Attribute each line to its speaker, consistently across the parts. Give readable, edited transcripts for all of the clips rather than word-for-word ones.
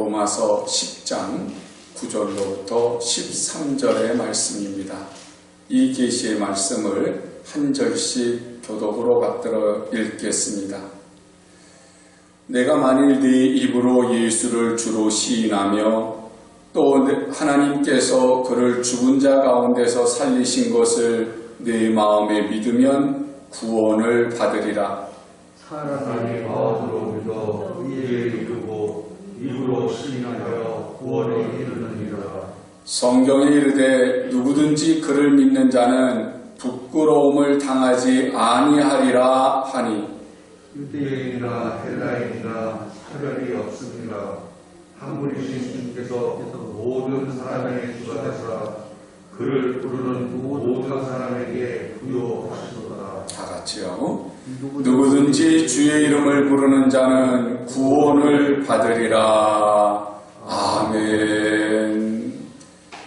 Speaker 1: 로마서 10장 9절로부터 13절의 말씀입니다. 이 계시의 말씀을 한 절씩 교독으로 받들어 읽겠습니다. 내가 만일 네 입으로 예수를 주로 시인하며 또 하나님께서 그를 죽은 자 가운데서 살리신 것을 내 마음에 믿으면 구원을 받으리라.
Speaker 2: 사람이 마음으로 믿어 의에 이르고 입으로 시인하여 구원에 이르느니라.
Speaker 1: 성경에 이르되 누구든지 그를 믿는 자는 부끄러움을 당하지 아니하리라 하니
Speaker 2: 유대인이나 헬라인이나 차별이 없습니다. 한 분이신 주께서 모든 사람에게 주가 되사 그를 부르는 모든 사람에게 부여하시도다.
Speaker 1: 다 같이요. 누구든지 주의 이름을 부르는 자는 구원을 받으리라. 아멘.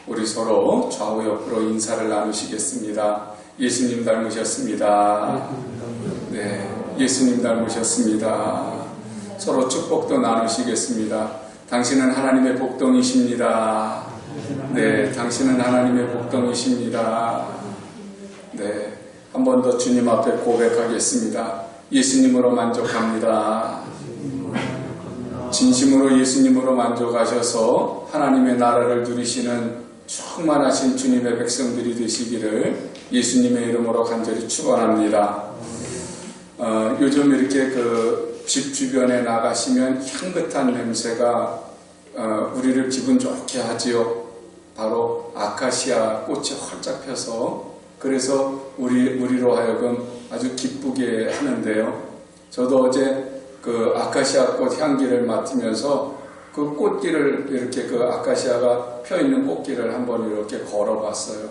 Speaker 1: 우리 서로 좌우 옆으로 인사를 나누시겠습니다. 예수님 닮으셨습니다. 네, 예수님 닮으셨습니다. 서로 축복도 나누시겠습니다. 당신은 하나님의 복덩이십니다. 네, 당신은 하나님의 복덩이십니다. 네, 한 번 더 주님 앞에 고백하겠습니다. 예수님으로 만족합니다. 진심으로 예수님으로 만족하셔서 하나님의 나라를 누리시는 충만하신 주님의 백성들이 되시기를 예수님의 이름으로 간절히 축원합니다. 요즘 이렇게 집 주변에 나가시면 향긋한 냄새가 우리를 기분 좋게 하지요. 바로 아카시아 꽃이 활짝 펴서 그래서 우리로 하여금 아주 기쁘게 하는데요. 저도 어제 그 아카시아 꽃 향기를 맡으면서 그 꽃길을 이렇게 그 아카시아가 펴 있는 꽃길을 한번 이렇게 걸어봤어요.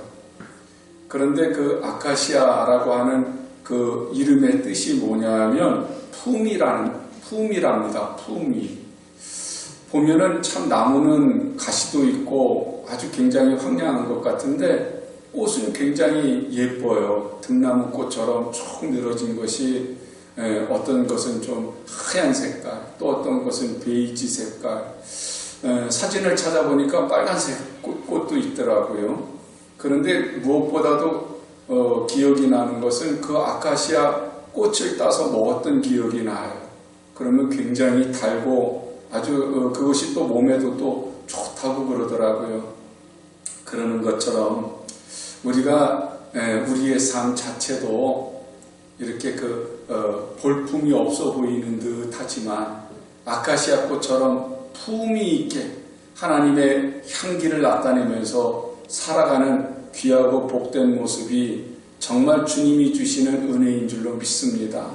Speaker 1: 그런데 그 아카시아라고 하는 그 이름의 뜻이 뭐냐면 품이랍니다. 품이. 보면은 참 나무는 가시도 있고 아주 굉장히 황량한 것 같은데 꽃은 굉장히 예뻐요. 등나무 꽃처럼 쭉 늘어진 것이 어떤 것은 좀 하얀 색깔, 또 어떤 것은 베이지 색깔. 사진을 찾아보니까 빨간색 꽃도 있더라고요. 그런데 무엇보다도 기억이 나는 것은 그 아카시아 꽃을 따서 먹었던 기억이 나요. 그러면 굉장히 달고 아주 그것이 또 몸에도 또 좋다고 그러더라고요. 그러는 것처럼 우리가 우리의 삶 자체도 이렇게 볼품이 없어 보이는 듯 하지만 아카시아 꽃처럼 품이 있게 하나님의 향기를 나타내면서 살아가는 귀하고 복된 모습이 정말 주님이 주시는 은혜인 줄로 믿습니다.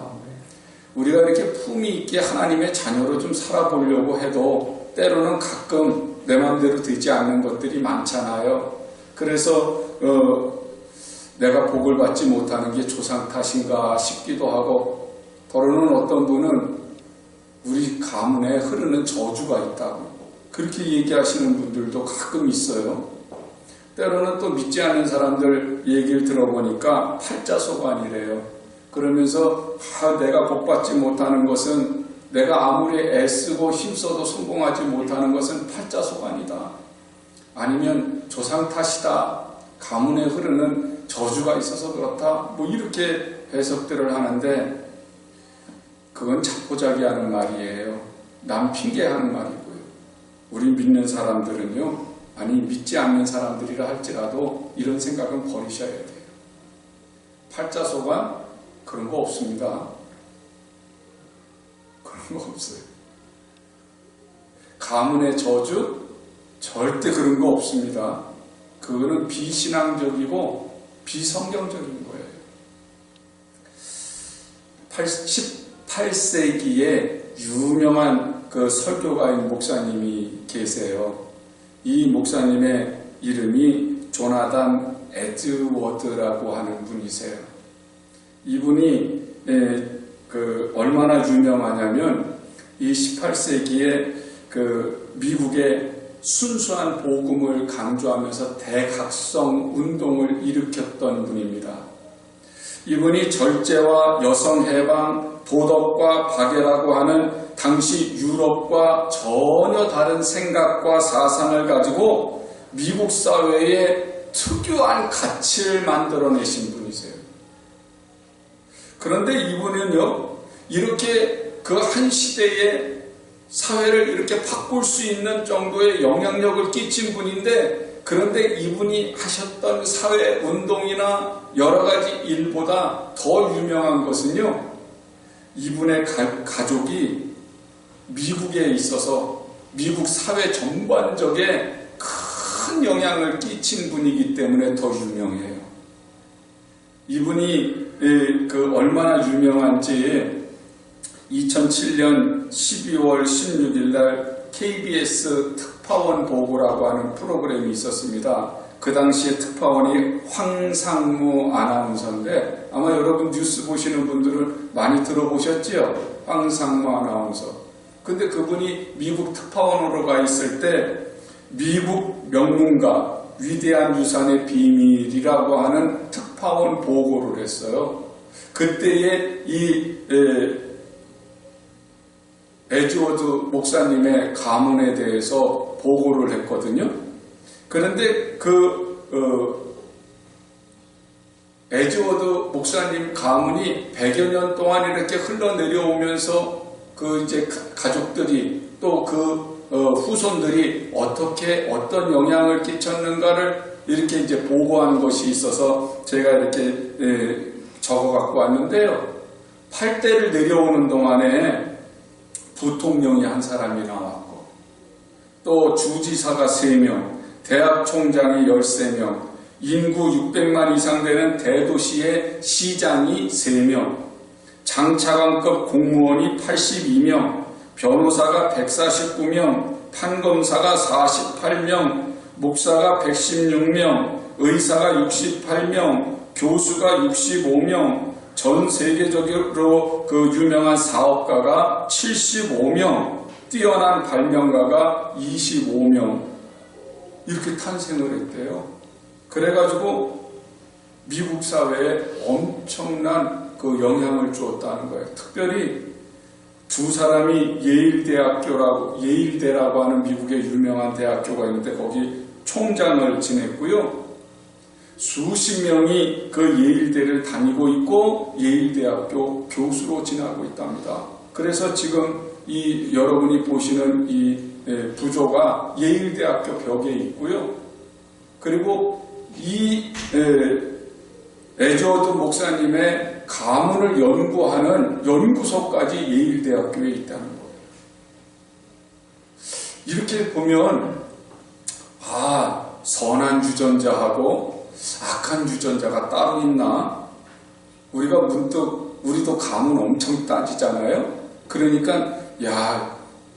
Speaker 1: 우리가 이렇게 품이 있게 하나님의 자녀로 좀 살아보려고 해도 때로는 가끔 내 마음대로 되지 않는 것들이 많잖아요. 그래서 내가 복을 받지 못하는 게 조상 탓인가 싶기도 하고, 더러는 어떤 분은 우리 가문에 흐르는 저주가 있다고 그렇게 얘기하시는 분들도 가끔 있어요. 때로는 또 믿지 않는 사람들 얘기를 들어보니까 팔자소관이래요. 그러면서 내가 복받지 못하는 것은, 내가 아무리 애쓰고 힘써도 성공하지 못하는 것은 팔자소관이다. 아니면 조상 탓이다. 가문에 흐르는 저주가 있어서 그렇다. 뭐 이렇게 해석들을 하는데 그건 자포자기하는 말이에요. 남 핑계하는 말이고요. 우리 믿는 사람들은요, 아니 믿지 않는 사람들이라 할지라도 이런 생각은 버리셔야 돼요. 팔자소관 그런 거 없습니다. 그런 거 없어요. 가문의 저주 절대 그런 거 없습니다. 그거는 비신앙적이고 비성경적인 거예요. 18세기에 유명한 그 설교가인 목사님이 계세요. 이 목사님의 이름이 조나단 에드워드라고 하는 분이세요. 이분이 얼마나 유명하냐면 이 18세기에 그 미국의 순수한 복음을 강조하면서 대각성 운동을 일으켰던 분입니다. 이분이 절제와 여성 해방, 도덕과 박애라고 하는 당시 유럽과 전혀 다른 생각과 사상을 가지고 미국 사회에 특유한 가치를 만들어내신 분이세요. 그런데 이분은요, 이렇게 그 한 시대에 사회를 이렇게 바꿀 수 있는 정도의 영향력을 끼친 분인데, 그런데 이분이 하셨던 사회 운동이나 여러 가지 일보다 더 유명한 것은요, 이분의 가족이 미국에 있어서 미국 사회 전반적에 큰 영향을 끼친 분이기 때문에 더 유명해요. 이분이 얼마나 유명한지 2007년 12월 16일 날 KBS 특파원 보고라고 하는 프로그램이 있었습니다. 그 당시에 특파원이 황상무 아나운서인데, 아마 여러분 뉴스 보시는 분들은 많이 들어보셨지요? 황상무 아나운서. 근데 그분이 미국 특파원으로 가 있을 때 미국 명문가 위대한 유산의 비밀이라고 하는 특파원 보고를 했어요. 그때에 이 에즈워드 목사님의 가문에 대해서 보고를 했거든요. 그런데 에즈워드 목사님 가문이 100여 년 동안 이렇게 흘러내려오면서 이제 가족들이 또 후손들이 어떤 영향을 끼쳤는가를 이렇게 이제 보고한 것이 있어서 제가 이렇게 적어 갖고 왔는데요. 8대를 내려오는 동안에 부통령이 한 사람이 나왔고, 또 주지사가 3명, 대학 총장이 13명, 인구 600만 이상 되는 대도시의 시장이 3명, 장차관급 공무원이 82명, 변호사가 149명, 판검사가 48명, 목사가 116명, 의사가 68명, 교수가 65명, 전 세계적으로 유명한 사업가가 75명, 뛰어난 발명가가 25명, 이렇게 탄생을 했대요. 그래가지고 미국 사회에 엄청난 영향을 주었다는 거예요. 특별히 두 사람이 예일대라고 하는 미국의 유명한 대학교가 있는데 거기 총장을 지냈고요. 수십 명이 그 예일대를 다니고 있고 예일대학교 교수로 지내고 있답니다. 그래서 지금 여러분이 보시는 이 부조가 예일대학교 벽에 있고요. 그리고 이 에즈워드 목사님의 가문을 연구하는 연구소까지 예일대학교에 있다는 거예요. 이렇게 보면 선한 유전자하고 악한 유전자가 따로 있나? 우리가 문득 우리도 가문 엄청 따지잖아요. 그러니까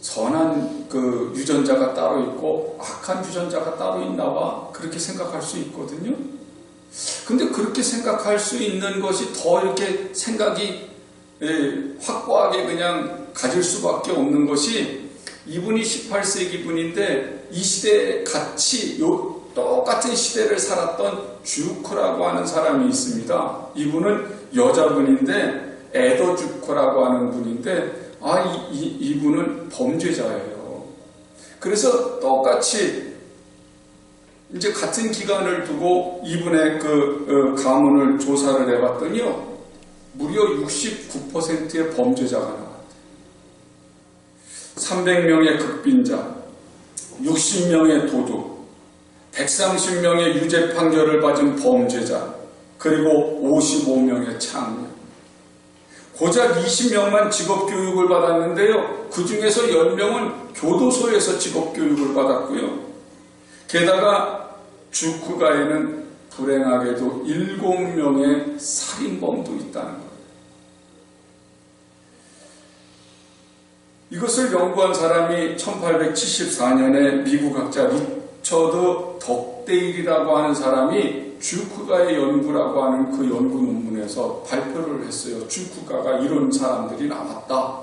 Speaker 1: 선한 유전자가 따로 있고 악한 유전자가 따로 있나 봐, 그렇게 생각할 수 있거든요. 근데 그렇게 생각할 수 있는 것이 더 이렇게 생각이 확고하게 그냥 가질 수밖에 없는 것이, 이분이 18세기 분인데 이 시대에 같이 똑같은 시대를 살았던 주크라고 하는 사람이 있습니다. 이분은 여자분인데 에더 주크라고 하는 분인데 이분은 범죄자예요. 그래서 똑같이 이제 같은 기간을 두고 이분의 가문을 조사를 해봤더니요, 무려 69%의 범죄자가 나왔대요. 300명의 극빈자, 60명의 도둑, 130명의 유죄 판결을 받은 범죄자, 그리고 55명의 창녀. 고작 20명만 직업교육을 받았는데요, 그 중에서 10명은 교도소에서 직업교육을 받았고요. 게다가 주크가에는 불행하게도 7명의 살인범도 있다는 거예요. 이것을 연구한 사람이 1874년에 미국 학자 리처드 덕데일이라고 하는 사람이 주크가의 연구라고 하는 그 연구 논문에서 발표를 했어요. 주크가가 이런 사람들이 나왔다.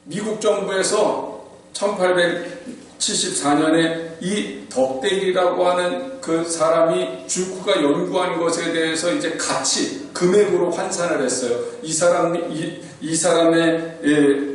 Speaker 1: 미국 정부에서 74년에 이 덕대일이라고 하는 그 사람이 주크가 연구한 것에 대해서 이제 같이 금액으로 환산을 했어요. 이 사람의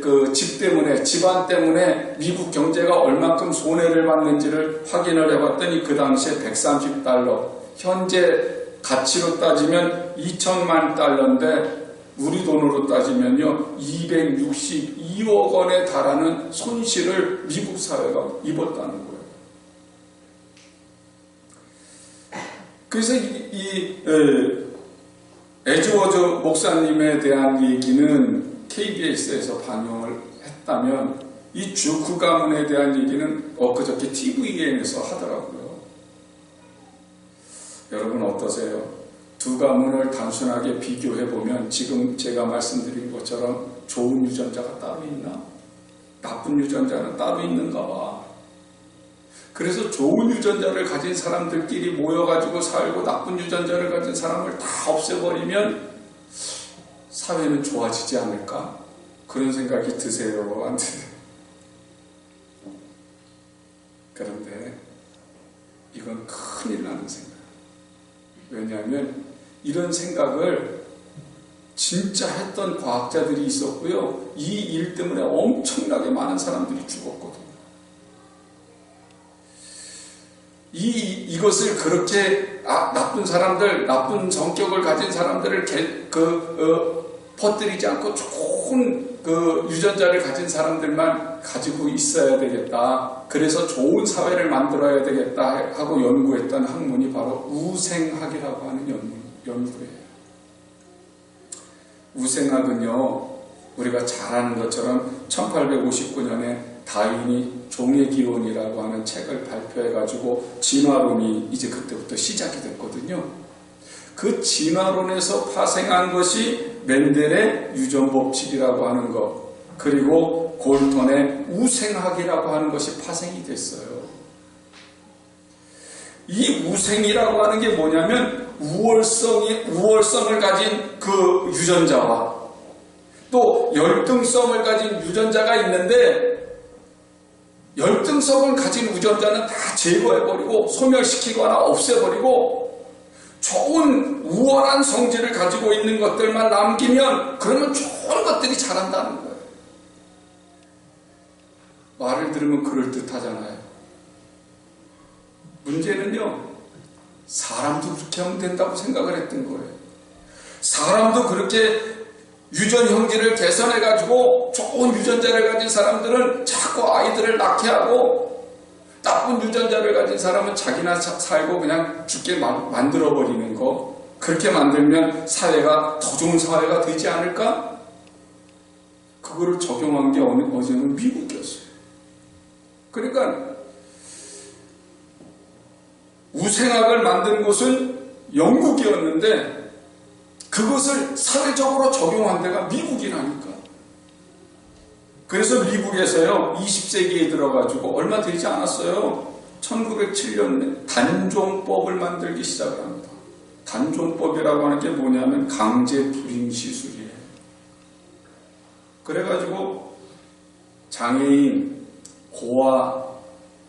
Speaker 1: 그 집 때문에, 집안 때문에 미국 경제가 얼만큼 손해를 봤는지를 확인을 해봤더니 그 당시에 130달러, 현재 가치로 따지면 2천만 달러인데 우리 돈으로 따지면요 262억 원에 달하는 손실을 미국 사회가 입었다는 거예요. 그래서 에즈워즈 목사님에 대한 얘기는 KBS에서 방영을 했다면 이 주크 가문에 대한 얘기는 엊그저께 TVN에서 하더라고요. 여러분 어떠세요? 두 가문을 단순하게 비교해보면 지금 제가 말씀드린 것처럼 좋은 유전자가 따로 있나? 나쁜 유전자는 따로 있는가 봐. 그래서 좋은 유전자를 가진 사람들끼리 모여가지고 살고 나쁜 유전자를 가진 사람을 다 없애버리면 사회는 좋아지지 않을까? 그런 생각이 드세요? 안 드세요? 그런데 이건 큰일 나는 생각. 왜냐하면 이런 생각을 진짜 했던 과학자들이 있었고요. 이 일 때문에 엄청나게 많은 사람들이 죽었거든요. 이것을 그렇게 나쁜 사람들, 나쁜 성격을 가진 사람들을 퍼뜨리지 않고 좋은 그 유전자를 가진 사람들만 가지고 있어야 되겠다. 그래서 좋은 사회를 만들어야 되겠다 하고 연구했던 학문이 바로 우생학이라고 하는 연구예요. 우생학은요, 우리가 잘 아는 것처럼 1859년에 다윈이 종의 기원이라고 하는 책을 발표해가지고 진화론이 이제 그때부터 시작이 됐거든요. 그 진화론에서 파생한 것이 멘델의 유전법칙이라고 하는 것, 그리고 골턴의 우생학이라고 하는 것이 파생이 됐어요. 이 우생이라고 하는 게 뭐냐면 우월성을 가진 그 유전자와 또 열등성을 가진 유전자가 있는데 열등성을 가진 유전자는 다 제거해버리고 소멸시키거나 없애버리고 좋은 우월한 성질을 가지고 있는 것들만 남기면 그러면 좋은 것들이 자란다는 거예요. 말을 들으면 그럴듯하잖아요. 문제는요, 사람도 그렇게 하면 된다고 생각을 했던 거예요. 사람도 그렇게 유전 형질을 개선해가지고 좋은 유전자를 가진 사람들은 자꾸 아이들을 낳게 하고 나쁜 유전자를 가진 사람은 자기나 살고 그냥 죽게 만들어버리는 거, 그렇게 만들면 사회가 더 좋은 사회가 되지 않을까? 그거를 적용한 게 어제는 미국이었어요. 그러니까 우생학을 만든 곳은 영국이었는데 그것을 사회적으로 적용한 데가 미국이라니까. 그래서 미국에서요 20세기에 들어가지고 얼마 되지 않았어요. 1907년 단종법을 만들기 시작을 합니다. 단종법이라고 하는 게 뭐냐면 강제 불임 시술이에요. 그래가지고 장애인, 고아,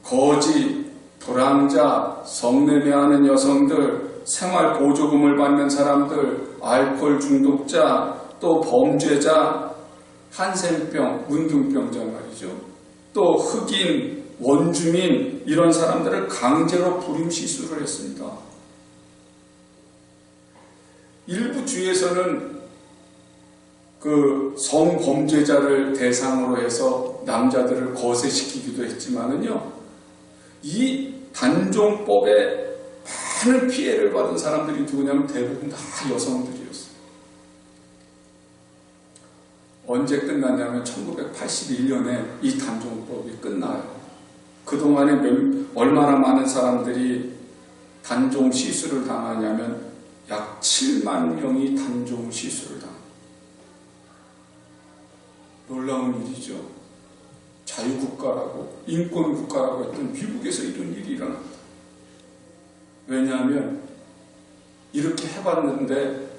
Speaker 1: 거지, 불황자, 성매매하는 여성들, 생활보조금을 받는 사람들, 알코올 중독자, 또 범죄자, 한센병, 문둥병자 말이죠. 또 흑인, 원주민 이런 사람들을 강제로 불임 시술을 했습니다. 일부 주에서는 그 성범죄자를 대상으로 해서 남자들을 거세시키기도 했지만은요, 이 단종법에 많은 피해를 받은 사람들이 누구냐면 대부분 다 여성들이었어요. 언제 끝났냐면 1981년에 이 단종법이 끝나요. 그동안에 얼마나 많은 사람들이 단종 시술을 당하냐면 약 7만 명이 단종 시술을 당합니다. 놀라운 일이죠. 자유국가라고 인권국가라고 했던 미국에서 이런 일이 일어납니다. 왜냐하면 이렇게 해봤는데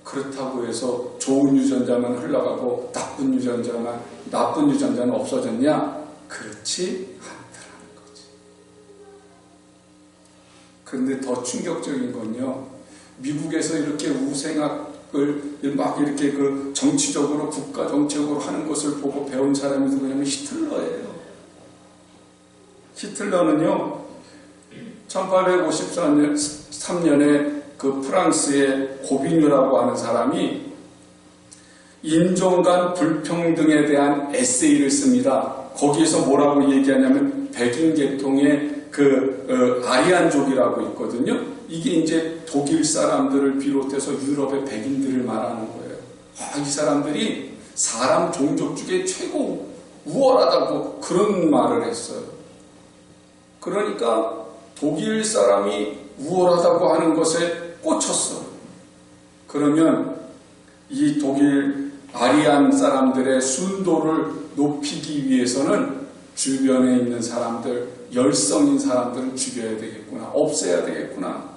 Speaker 1: 그렇다고 해서 좋은 유전자만 흘러가고 나쁜 유전자는 없어졌냐? 그렇지 않더라. 그런데 더 충격적인 건요, 미국에서 이렇게 우생학을 막 이렇게 그 정치적으로, 국가 정책으로 하는 것을 보고 배운 사람이 누구냐면 히틀러예요. 히틀러는요, 1853년에 그 프랑스의 고비뉴라고 하는 사람이 인종 간 불평등에 대한 에세이를 씁니다. 거기에서 뭐라고 얘기하냐면 백인 계통의 아리안족이라고 있거든요. 이게 이제 독일 사람들을 비롯해서 유럽의 백인들을 말하는 거예요. 이 사람들이 사람 종족 중에 최고 우월하다고 그런 말을 했어요. 그러니까 독일 사람이 우월하다고 하는 것에 꽂혔어요. 그러면 이 독일 아리안 사람들의 순도를 높이기 위해서는 주변에 있는 사람들, 열성인 사람들은 죽여야 되겠구나, 없애야 되겠구나.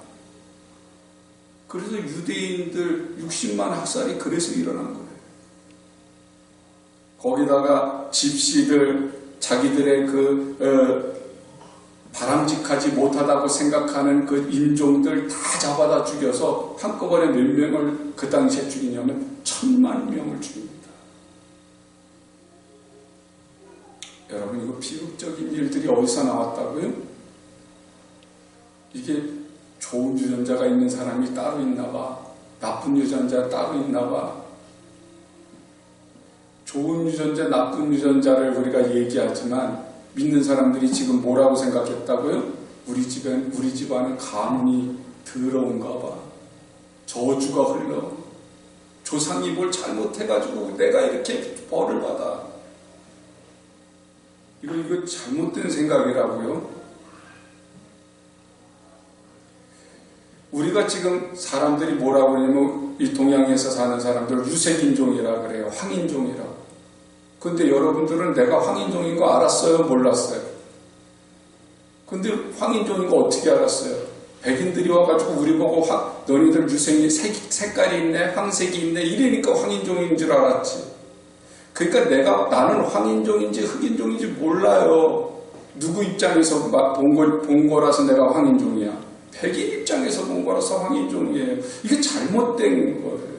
Speaker 1: 그래서 유대인들 60만 학살이 그래서 일어난 거예요. 거기다가 집시들, 자기들의 바람직하지 못하다고 생각하는 그 인종들 다 잡아다 죽여서 한꺼번에 몇 명을 그 당시에 죽이냐면 1000만 명을 죽입니다. 여러분, 이거 비극적인 일들이 어디서 나왔다고요? 이게 좋은 유전자가 있는 사람이 따로 있나 봐. 나쁜 유전자 따로 있나 봐. 좋은 유전자, 나쁜 유전자를 우리가 얘기하지만 믿는 사람들이 지금 뭐라고 생각했다고요? 우리 집안은 가문이 더러운가 봐. 저주가 흘러. 조상이 뭘 잘못해가지고 내가 이렇게 벌을 받아. 이거 잘못된 생각이라고요. 우리가 지금 사람들이 뭐라고 그러냐면 이 동양에서 사는 사람들 유색인종이라 그래요. 황인종이라고. 근데 여러분들은 내가 황인종인 거 알았어요? 몰랐어요? 근데 황인종인 거 어떻게 알았어요? 백인들이 와가지고 우리 보고 너희들 유색이 색깔이 있네, 황색이 있네 이러니까 황인종인 줄 알았지. 그러니까 나는 황인종인지 흑인종인지 몰라요. 누구 입장에서 본 거라서 내가 황인종이야. 백인 입장에서 본 거라서 황인종이에요. 이게 잘못된 거예요.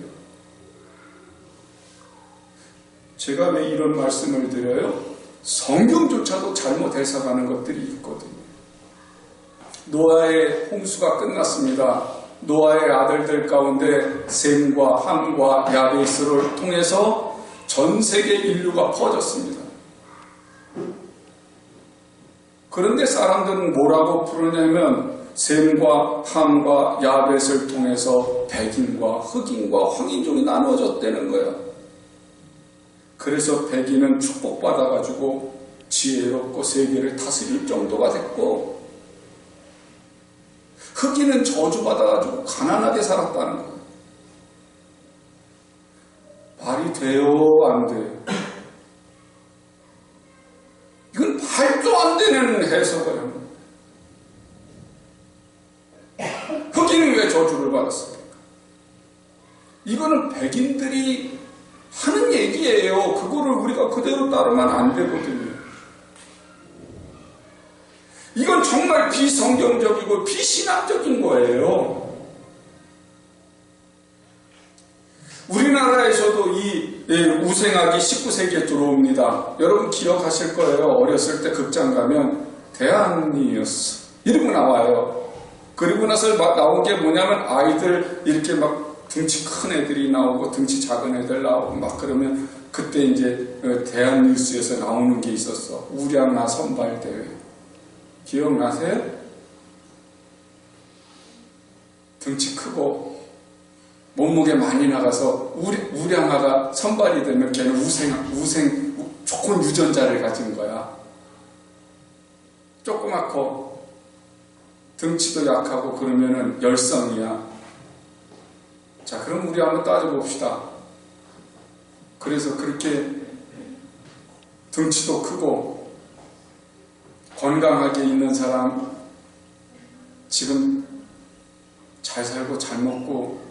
Speaker 1: 제가 왜 이런 말씀을 드려요? 성경조차도 잘못 해석하는 것들이 있거든요. 노아의 홍수가 끝났습니다. 노아의 아들들 가운데 셈과 함과 야베스를 통해서 전 세계 인류가 퍼졌습니다. 그런데 사람들은 뭐라고 부르냐면 셈과 함과 야벳을 통해서 백인과 흑인과 황인종이 나누어졌다는 거야. 그래서 백인은 축복받아가지고 지혜롭고 세계를 다스릴 정도가 됐고, 흑인은 저주받아가지고 가난하게 살았다는 거야. 말이 돼요? 안 돼요? 이건 말도 안 되는 해석을. 흑인은 왜 저주를 받았습니까? 이거는 백인들이 하는 얘기예요. 그거를 우리가 그대로 따르면 안 되거든요. 이건 정말 비성경적이고 비신앙적인 거예요. 우리나라에서도 이 우생학이 19세기에 들어옵니다. 여러분 기억하실 거예요. 어렸을 때 극장 가면 대한이었어 이러고 나와요. 그리고 나서 막 나온 게 뭐냐면 아이들 이렇게 막 등치 큰 애들이 나오고 등치 작은 애들 나오고 막 그러면 그때 이제 대한뉴스에서 나오는 게 있었어. 우량아 선발대회. 기억나세요? 등치 크고 몸무게 많이 나가서 우량아가 선발이 되면 걔는 좋은 유전자를 가진 거야. 조그맣고 등치도 약하고 그러면은 열성이야. 자, 그럼 우리 한번 따져봅시다. 그래서 그렇게 등치도 크고 건강하게 있는 사람 지금 잘 살고 잘 먹고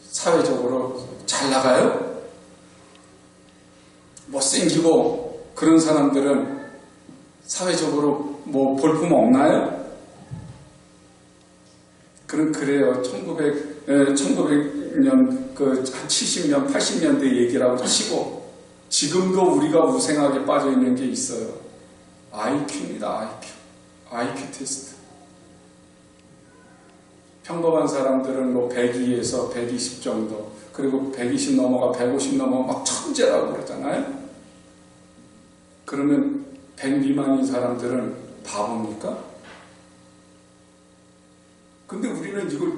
Speaker 1: 사회적으로 잘 나가요? 못생기고 그런 사람들은 사회적으로 뭐 볼품 없나요? 그래요. 1900년, 한 70년, 80년대 얘기라고 치고, 지금도 우리가 우생학에 빠져 있는 게 있어요. IQ입니다, IQ 테스트. 평범한 사람들은 뭐 102에서 120 정도, 그리고 120 넘어가 150 넘어가 막 천재라고 그러잖아요. 그러면 100 미만인 사람들은 바보입니까? 근데 우리는 이걸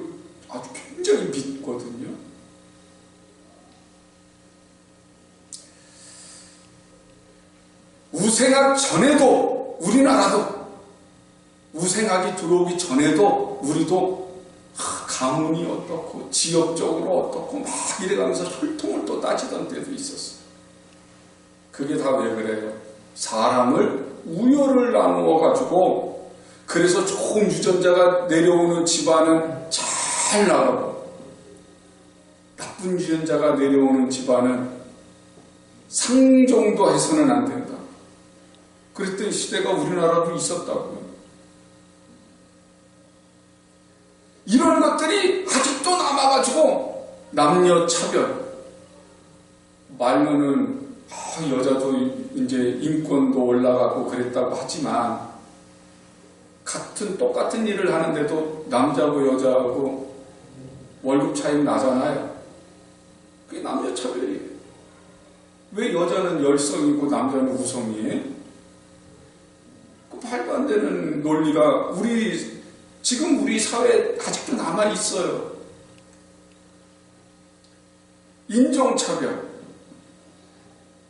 Speaker 1: 아주 굉장히 믿거든요. 우생학 전에도, 우리나라도 우생학이 들어오기 전에도 우리도 가문이 어떻고 지역적으로 어떻고 막 이래가면서 혈통을 또 따지던 때도 있었어요. 그게 다 왜 그래요? 사람을 우열을 나누어 가지고, 그래서 좋은 유전자가 내려오는 집안은 잘 나가고 나쁜 유전자가 내려오는 집안은 상종도 해서는 안 된다. 그랬던 시대가 우리나라도 있었다고요. 이런 것들이 아직도 남아가지고 남녀 차별, 말로는 여자도 이제 인권도 올라가고 그랬다고 하지만 똑같은 일을 하는데도 남자하고 여자하고 월급 차이 나잖아요. 그게 남녀 차별이에요. 왜 여자는 열성이고 남자는 우성이에요? 그 말도 안 되는 논리가 지금 우리 사회에 아직도 남아 있어요. 인종차별.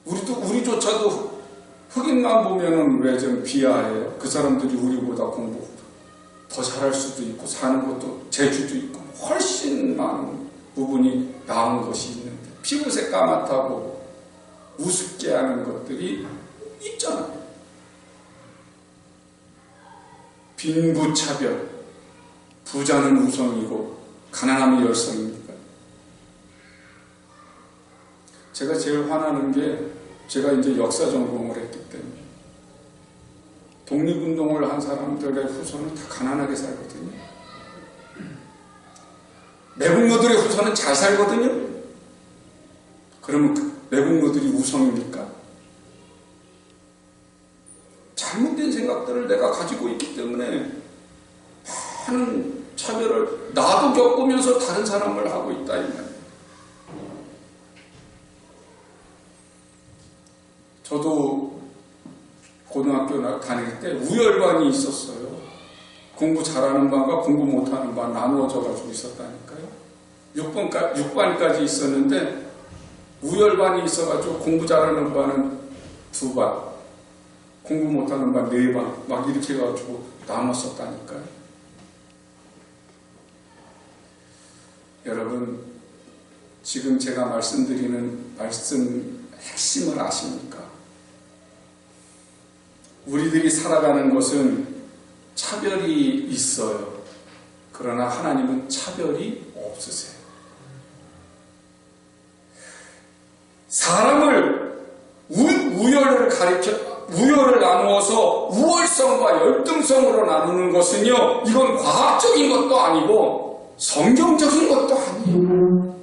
Speaker 1: 우리조차도 흑인만 보면은 왜 좀 비하해요? 그 사람들이 우리보다 공부 더 잘할 수도 있고 사는 것도 재주도 있고 훨씬 많은 부분이 나은 것이 있는데 피부색 까맣다고 우습게 하는 것들이 있잖아요. 빈부차별, 부자는 우성이고 가난함이 열성입니까? 제가 제일 화나는 게 제가 이제 역사 전공을 했기 때문에 독립운동을 한 사람들의 후손은 다 가난하게 살거든요. 매국노들의 후손은 잘 살거든요. 그러면 매국노들이 우성입니까? 잘못된 생각들을 내가 가지고 있기 때문에 많은 차별을 나도 겪으면서 다른 사람을 하고 있다 이 말이에요. 저도 고등학교 다닐 때 우열반이 있었어요. 공부 잘하는 반과 공부 못하는 반 나누어져 가지고 있었다니까요. 6반까지 있었는데 우열반이 있어가지고 공부 잘하는 반은 2반, 공부 못하는 반 4반 막 이렇게 해가지고 나눴었다니까요. 여러분, 지금 제가 말씀드리는 말씀 핵심을 아십니까? 우리들이 살아가는 것은 차별이 있어요. 그러나 하나님은 차별이 없으세요. 사람을 우열을 나누어서 우월성과 열등성으로 나누는 것은요, 이건 과학적인 것도 아니고 성경적인 것도 아니에요.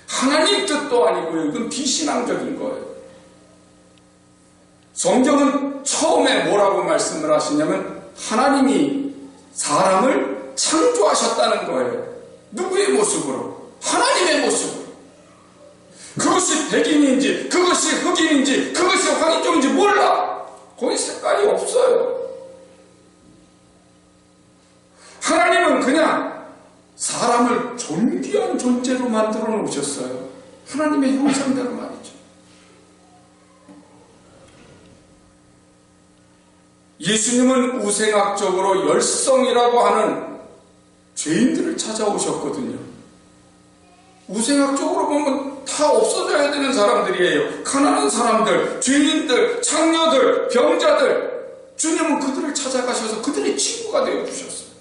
Speaker 1: 하나님 뜻도 아니고요. 이건 비신앙적인 거예요. 성경은 처음에 뭐라고 말씀을 하시냐면 하나님이 사람을 창조하셨다는 거예요. 누구의 모습으로? 하나님의 모습으로. 그것이 백인인지 그것이 흑인인지 그것이 황인종인지 몰라. 거기 색깔이 없어요. 하나님은 그냥 사람을 존귀한 존재로 만들어 놓으셨어요. 하나님의 형상대로 말이죠. 예수님은 우생학적으로 열성이라고 하는 죄인들을 찾아오셨거든요. 우생학적으로 보면 다 없어져야 되는 사람들이에요. 가난한 사람들, 죄인들, 창녀들, 병자들. 주님은 그들을 찾아가셔서 그들의 친구가 되어주셨어요.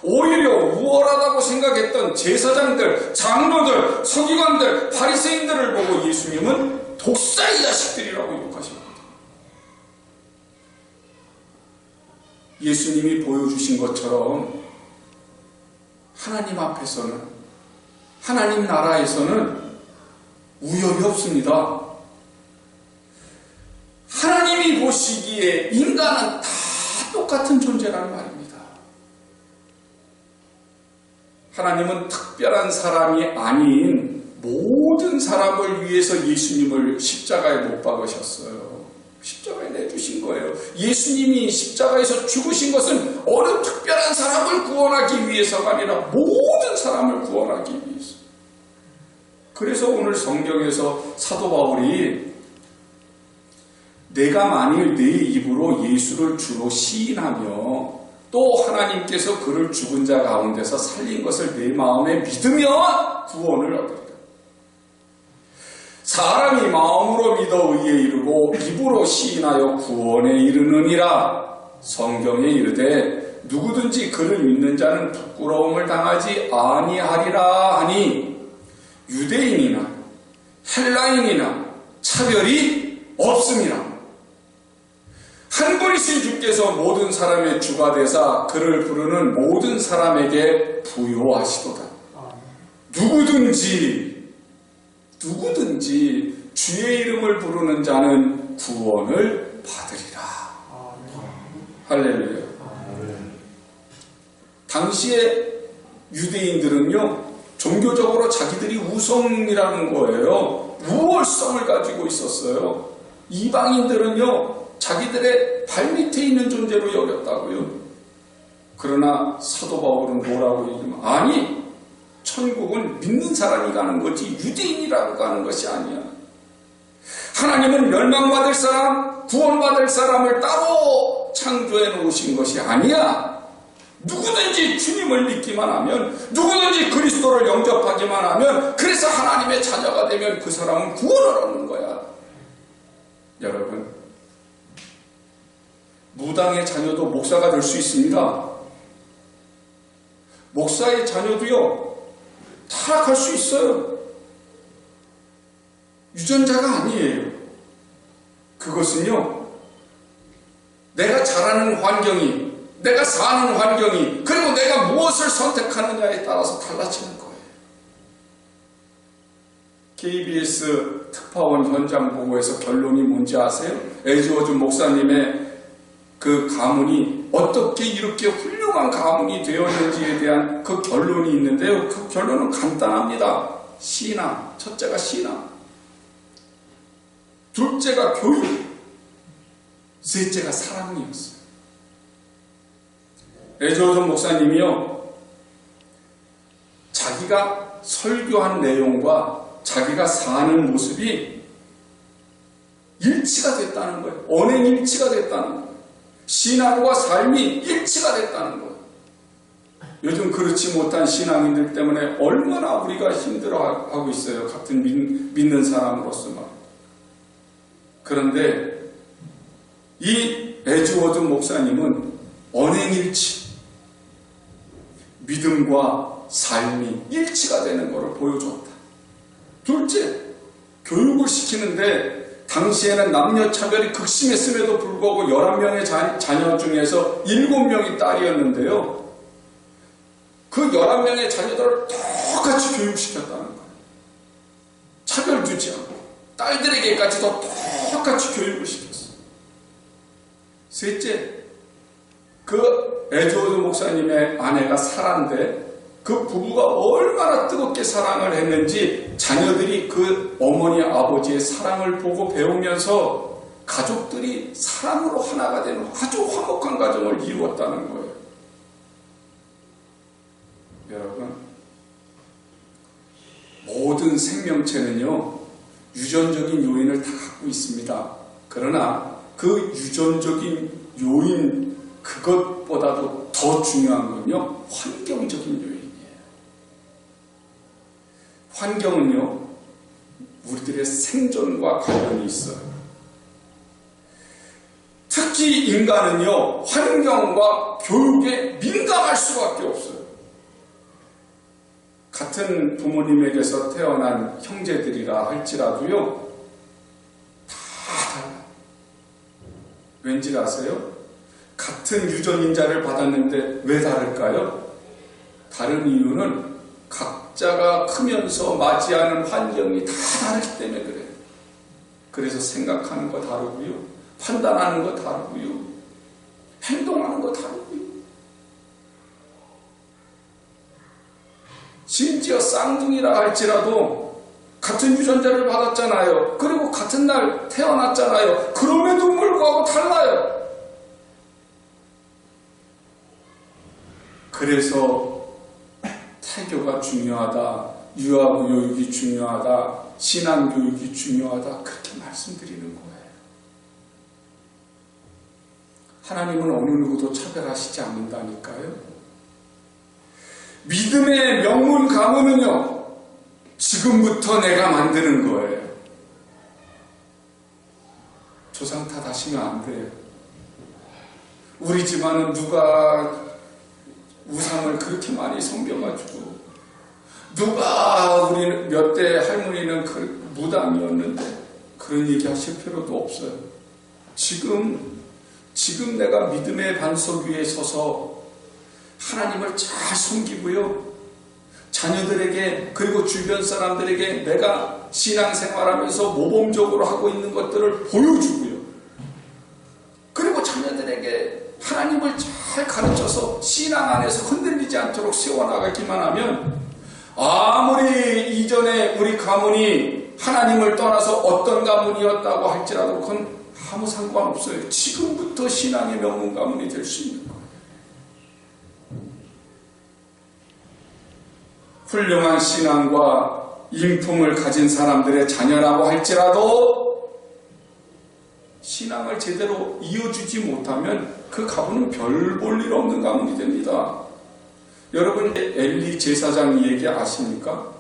Speaker 1: 오히려 우월하다고 생각했던 제사장들, 장로들, 서기관들, 바리새인들을 보고 예수님은 독사의 자식들이라고 욕하셨거든요. 예수님이 보여주신 것처럼 하나님 앞에서는, 하나님 나라에서는 우열이 없습니다. 하나님이 보시기에 인간은 다 똑같은 존재라는 말입니다. 하나님은 특별한 사람이 아닌 모든 사람을 위해서 예수님을 십자가에 못 박으셨어요. 십자가에 내주신 거예요. 예수님이 십자가에서 죽으신 것은 어느 특별한 사람을 구원하기 위해서가 아니라 모든 사람을 구원하기 위해서. 그래서 오늘 성경에서 사도 바울이 내가 만일 내 입으로 예수를 주로 시인하며 또 하나님께서 그를 죽은 자 가운데서 살린 것을 내 마음에 믿으면 구원을 얻으리라. 사람이 마음으로 믿어 의에 이르고 입으로 시인하여 구원에 이르느니라. 성경에 이르되 누구든지 그를 믿는 자는 부끄러움을 당하지 아니하리라 하니 유대인이나 헬라인이나 차별이 없음이라. 한 분이신 주께서 모든 사람의 주가 되사 그를 부르는 모든 사람에게 부요하시도다. 누구든지 주의 이름을 부르는 자는 구원을 받으리라. 할렐루야. 당시에 유대인들은요, 종교적으로 자기들이 우성이라는 거예요. 우월성을 가지고 있었어요. 이방인들은요, 자기들의 발밑에 있는 존재로 여겼다고요. 그러나 사도 바울은 뭐라고 얘기하면, 아니, 천국은 믿는 사람이 가는 거지 유대인이라고 가는 것이 아니야. 하나님은 멸망받을 사람, 구원받을 사람을 따로 창조해 놓으신 것이 아니야. 누구든지 주님을 믿기만 하면, 누구든지 그리스도를 영접하기만 하면, 그래서 하나님의 자녀가 되면 그 사람은 구원을 얻는 거야. 여러분, 무당의 자녀도 목사가 될 수 있습니다. 목사의 자녀도요, 타락할 수 있어요. 유전자가 아니에요. 그것은요, 내가 자라는 환경이, 내가 사는 환경이, 그리고 내가 무엇을 선택하느냐에 따라서 달라지는 거예요. KBS 특파원 현장 보고에서 결론이 뭔지 아세요? 에즈워즈 목사님의 그 가문이 어떻게 이렇게 훌륭한 가문이 되었는지에 대한 그 결론이 있는데요. 그 결론은 간단합니다. 신앙. 첫째가 신앙. 둘째가 교육. 셋째가 사랑이었어요. 에즈워즈 목사님이요, 자기가 설교한 내용과 자기가 사는 모습이 일치가 됐다는 거예요. 언행일치가 됐다는 거예요. 신앙과 삶이 일치가 됐다는 거예요. 요즘 그렇지 못한 신앙인들 때문에 얼마나 우리가 힘들어하고 있어요. 같은 믿는 사람으로서만. 그런데 이 에즈워드 목사님은 언행일치, 믿음과 삶이 일치가 되는 것을 보여줬다. 둘째, 교육을 시키는데 당시에는 남녀차별이 극심했음에도 불구하고 11명의 자녀 중에서 7명이 딸이었는데요. 그 11명의 자녀들을 똑같이 교육시켰다는 거예요. 차별 두지 않고 딸들에게까지도 똑같이 교육을 시켰어요. 셋째, 그 에즈워드 목사님의 아내가 사라인데 그 부부가 얼마나 뜨겁게 사랑을 했는지 자녀들이 그 어머니 아버지의 사랑을 보고 배우면서 가족들이 사랑으로 하나가 되는 아주 화목한 가정을 이루었다는 거예요. 여러분, 모든 생명체는요, 유전적인 요인을 다 갖고 있습니다. 그러나 그 유전적인 요인 그것보다도 더 중요한 건요, 환경적인 요인이에요. 환경은요, 우리들의 생존과 관련이 있어요. 특히 인간은요, 환경과 교육에 민감할 수밖에 없어요. 같은 부모님에게서 태어난 형제들이라 할지라도요, 다 달라요. 왠지 아세요? 같은 유전인자를 받았는데 왜 다를까요? 다른 이유는 각자가 크면서 맞이하는 환경이 다 다르기 때문에 그래요. 그래서 생각하는 거 다르고요, 판단하는 거 다르고요, 행동하는 거 다르고요. 심지어 쌍둥이라 할지라도 같은 유전자를 받았잖아요. 그리고 같은 날 태어났잖아요. 그럼에도 불구하고 달라요. 그래서 태교가 중요하다, 유아교육이 중요하다, 신앙교육이 중요하다, 그렇게 말씀드리는 거예요. 하나님은 어느 누구도 차별하시지 않는다니까요. 믿음의 명문 가문은요, 지금부터 내가 만드는 거예요. 조상 탓하시면 안 돼요. 우리 집안은 누가 우상을 그렇게 많이 섬겨가지고, 누가 우리 몇 대 할머니는 그 무당이었는데, 그런 얘기 하실 필요도 없어요. 지금 내가 믿음의 반석 위에 서서 하나님을 잘 섬기고요, 자녀들에게 그리고 주변 사람들에게 내가 신앙생활하면서 모범적으로 하고 있는 것들을 보여주고요, 그리고 자녀들에게 하나님을 잘 가르쳐서 신앙 안에서 흔들리지 않도록 세워나가기만 하면, 아무리 이전에 우리 가문이 하나님을 떠나서 어떤 가문이었다고 할지라도 그건 아무 상관없어요. 지금부터 신앙의 명문 가문이 될 수 있는 거예요. 훌륭한 신앙과 인품을 가진 사람들의 자녀라고 할지라도 신앙을 제대로 이어주지 못하면 그 가문은 별 볼 일 없는 가문이 됩니다. 여러분, 엘리 제사장 얘기 아십니까?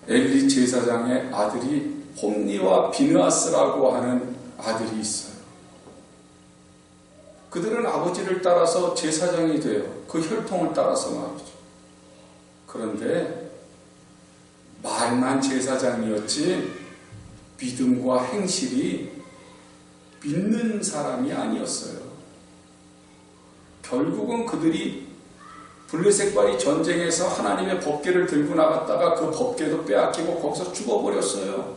Speaker 1: 엘리 제사장의 아들이 홈니와 비느하스라고 하는 아들이 있어요. 그들은 아버지를 따라서 제사장이 돼요. 그 혈통을 따라서 말이죠. 그런데 말만 제사장이었지 믿음과 행실이 믿는 사람이 아니었어요. 결국은 그들이 블레셋과의 전쟁에서 하나님의 법궤를 들고 나갔다가 그 법궤도 빼앗기고 거기서 죽어버렸어요.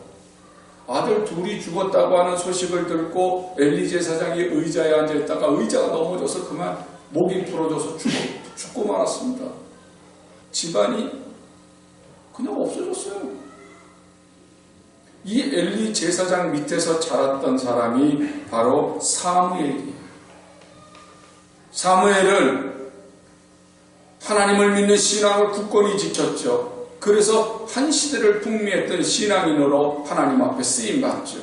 Speaker 1: 아들 둘이 죽었다고 하는 소식을 듣고 엘리 제사장이 의자에 앉아있다가 의자가 넘어져서 그만 목이 부러져서 죽고 말았습니다. 집안이 그냥 없어졌어요. 이 엘리 제사장 밑에서 자랐던 사람이 바로 사무엘이에요. 사무엘은 하나님을 믿는 신앙을 굳건히 지켰죠. 그래서 한 시대를 풍미했던 신앙인으로 하나님 앞에 쓰임받죠.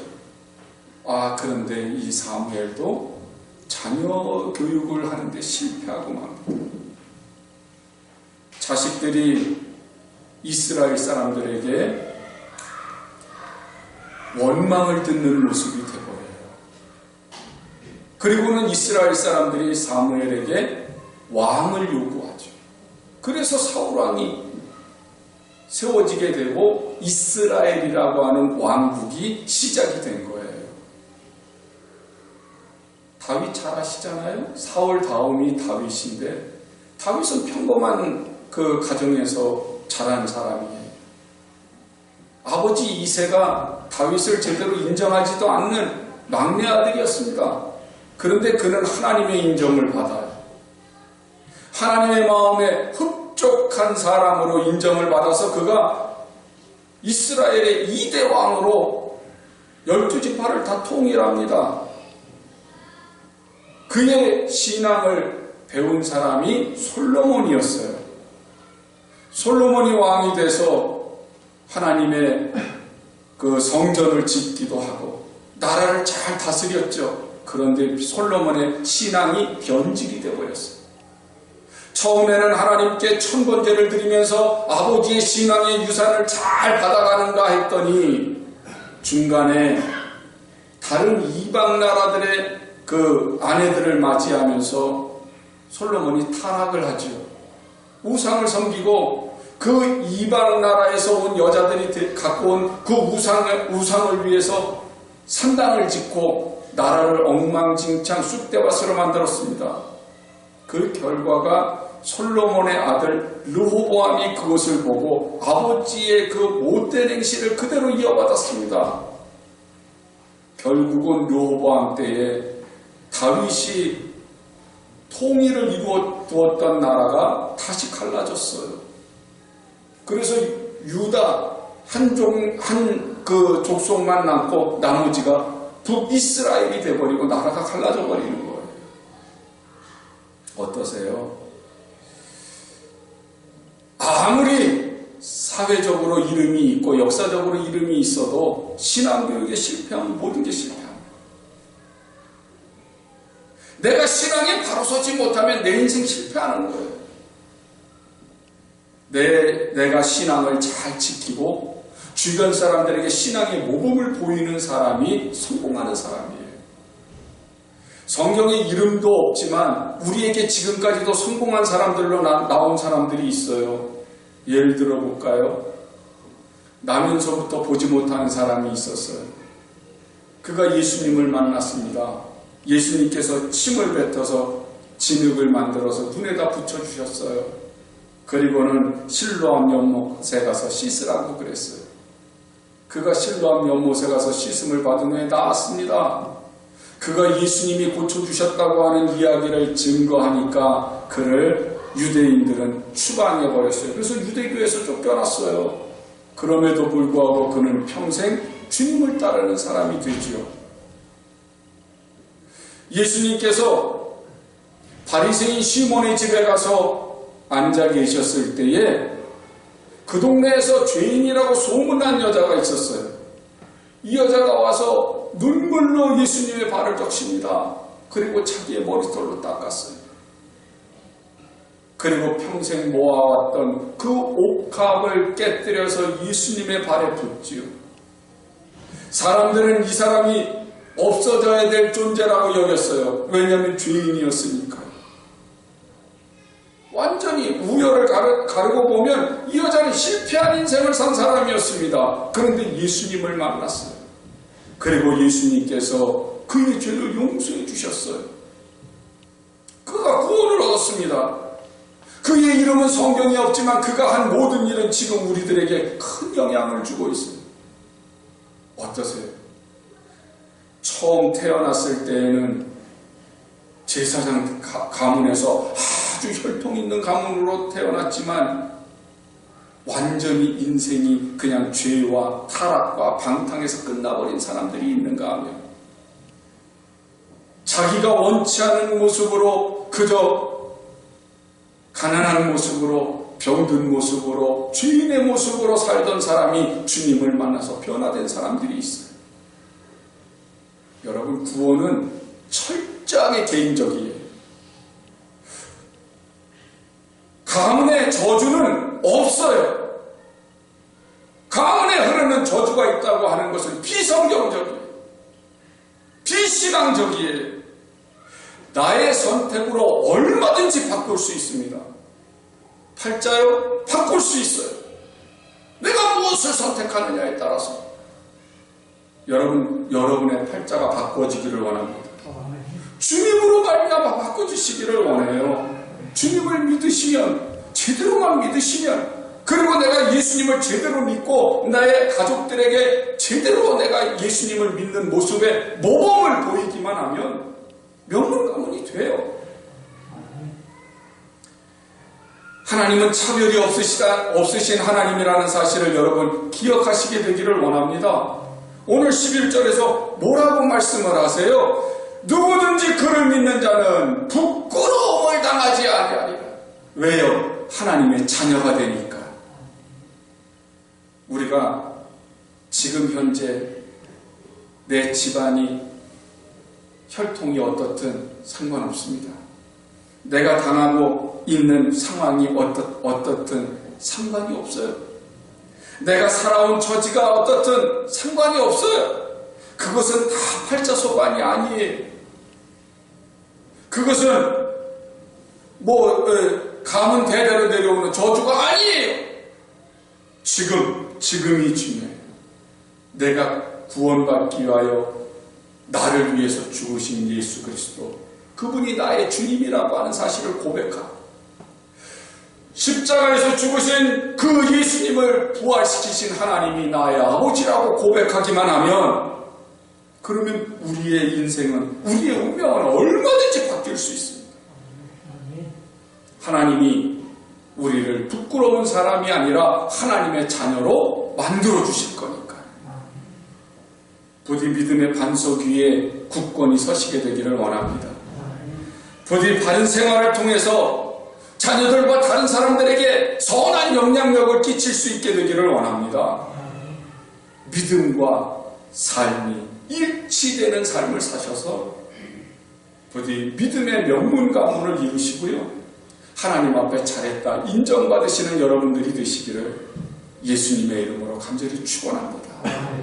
Speaker 1: 그런데 이 사무엘도 자녀 교육을 하는데 실패하고 맙니다. 자식들이 이스라엘 사람들에게 원망을 듣는 모습이 되어버려요. 그리고는 이스라엘 사람들이 사무엘에게 왕을 요구하죠. 그래서 사울왕이 세워지게 되고 이스라엘이라고 하는 왕국이 시작이 된 거예요. 다윗 잘 아시잖아요? 사울 다음이 다윗인데, 다윗은 평범한 그 가정에서 자란 사람이에요. 아버지 이새가 다윗을 제대로 인정하지도 않는 막내 아들이었습니다. 그런데 그는 하나님의 인정을 받아요. 하나님의 마음에 흡족한 사람으로 인정을 받아서 그가 이스라엘의 2대 왕으로 12지파를 다 통일합니다. 그의 신앙을 배운 사람이 솔로몬이었어요. 솔로몬이 왕이 돼서 하나님의 그 성전을 짓기도 하고 나라를 잘 다스렸죠. 그런데 솔로몬의 신앙이 변질이 되어버렸어요. 처음에는 하나님께 천번제를 드리면서 아버지의 신앙의 유산을 잘 받아가는가 했더니 중간에 다른 이방 나라들의 그 아내들을 맞이하면서 솔로몬이 타락을 하죠. 우상을 섬기고 그 이방 나라에서 온 여자들이 갖고 온 그 우상을 위해서 산당을 짓고 나라를 엉망진창 쑥대밭으로 만들었습니다. 그 결과가 솔로몬의 아들 르호보암이 그것을 보고 아버지의 그 못된 행실을 그대로 이어받았습니다. 결국은 르호보암 때에 다윗이 통일을 이루어 두었던 나라가 다시 갈라졌어요. 그래서 유다 한 그 족속만 남고 나머지가 북이스라엘이 돼버리고 나라가 갈라져 버리는 거예요. 어떠세요? 아무리 사회적으로 이름이 있고 역사적으로 이름이 있어도 신앙교육에 실패하면 모든 게 실패합니다. 내가 신앙에 바로 서지 못하면 내 인생 실패하는 거예요. 내가 신앙을 잘 지키고 주변 사람들에게 신앙의 모범을 보이는 사람이 성공하는 사람이에요. 성경에 이름도 없지만 우리에게 지금까지도 성공한 사람들로 나온 사람들이 있어요. 예를 들어 볼까요? 나면서부터 보지 못하는 사람이 있었어요. 그가 예수님을 만났습니다. 예수님께서 침을 뱉어서 진흙을 만들어서 눈에다 붙여주셨어요. 그리고는 실로암 연못에 가서 씻으라고 그랬어요. 그가 실로암 연못에 가서 씻음을 받은 후에 나왔습니다. 그가 예수님이 고쳐주셨다고 하는 이야기를 증거하니까 그를 유대인들은 추방해버렸어요. 그래서 유대교에서 쫓겨났어요. 그럼에도 불구하고 그는 평생 주님을 따르는 사람이 되지요. 예수님께서 바리새인 시몬의 집에 가서 앉아 계셨을 때에 그 동네에서 죄인이라고 소문난 여자가 있었어요. 이 여자가 와서 눈물로 예수님의 발을 적십니다. 그리고 자기의 머리털로 닦았어요. 그리고 평생 모아왔던 그 옥합을 깨뜨려서 예수님의 발에 붓지요. 사람들은 이 사람이 없어져야 될 존재라고 여겼어요. 왜냐하면 죄인이었으니까. 완전히 우열을 가르고 보면 이 여자는 실패한 인생을 산 사람이었습니다. 그런데 예수님을 만났어요. 그리고 예수님께서 그의 죄를 용서해 주셨어요. 그가 구원을 얻었습니다. 그의 이름은 성경에 없지만 그가 한 모든 일은 지금 우리들에게 큰 영향을 주고 있어요. 어떠세요? 처음 태어났을 때에는 제사장 가문에서 아주 혈통 있는 가문으로 태어났지만 완전히 인생이 그냥 죄와 타락과 방탕에서 끝나버린 사람들이 있는가 하면 자기가 원치 않은 모습으로 그저 가난한 모습으로 병든 모습으로 죄인의 모습으로 살던 사람이 주님을 만나서 변화된 사람들이 있어요. 여러분, 구원은 철저하게 개인적이에요. 가문의 저주는 없어요. 가문에 흐르는 저주가 있다고 하는 것은 비성경적이에요. 비신앙적이에요. 나의 선택으로 얼마든지 바꿀 수 있습니다. 팔자요? 바꿀 수 있어요. 내가 무엇을 선택하느냐에 따라서 여러분의 팔자가 바꿔지기를 원합니다. 주님으로 말미암아 바꿔주시기를 원해요. 주님을 믿으시면, 제대로만 믿으시면, 그리고 내가 예수님을 제대로 믿고 나의 가족들에게 제대로 내가 예수님을 믿는 모습에 모범을 보이기만 하면 명문가문이 돼요. 하나님은 차별이 없으신 하나님이라는 사실을 여러분 기억하시게 되기를 원합니다. 오늘 11절에서 뭐라고 말씀을 하세요? 누구든지 그를 믿는 자는 부끄러움을 당하지 아니하리라. 왜요? 하나님의 자녀가 되니까. 우리가 지금 현재 내 집안이 혈통이 어떻든 상관없습니다. 내가 당하고 있는 상황이 어떻든 상관이 없어요. 내가 살아온 처지가 어떻든 상관이 없어요. 그것은 다 팔자소관이 아니에요. 그것은 가문 대대로 내려오는 저주가 아니에요. 지금이 중요해요. 내가 구원받기 위하여 나를 위해서 죽으신 예수 그리스도, 그분이 나의 주님이라고 하는 사실을 고백하고 십자가에서 죽으신 그 예수님을 부활시키신 하나님이 나의 아버지라고 고백하기만 하면 그러면 우리의 인생은, 우리의 운명은 얼마든지 바뀔 수 있습니다. 하나님이 우리를 부끄러운 사람이 아니라 하나님의 자녀로 만들어 주실 거니까. 부디 믿음의 반석 위에 굳건히 서시게 되기를 원합니다. 부디 바른 생활을 통해서 자녀들과 다른 사람들에게 선한 영향력을 끼칠 수 있게 되기를 원합니다. 믿음과 삶이 일치되는 삶을 사셔서 부디 믿음의 명문 가문을 이루시고요. 하나님 앞에 잘했다 인정받으시는 여러분들이 되시기를 예수님의 이름으로 간절히 축원합니다.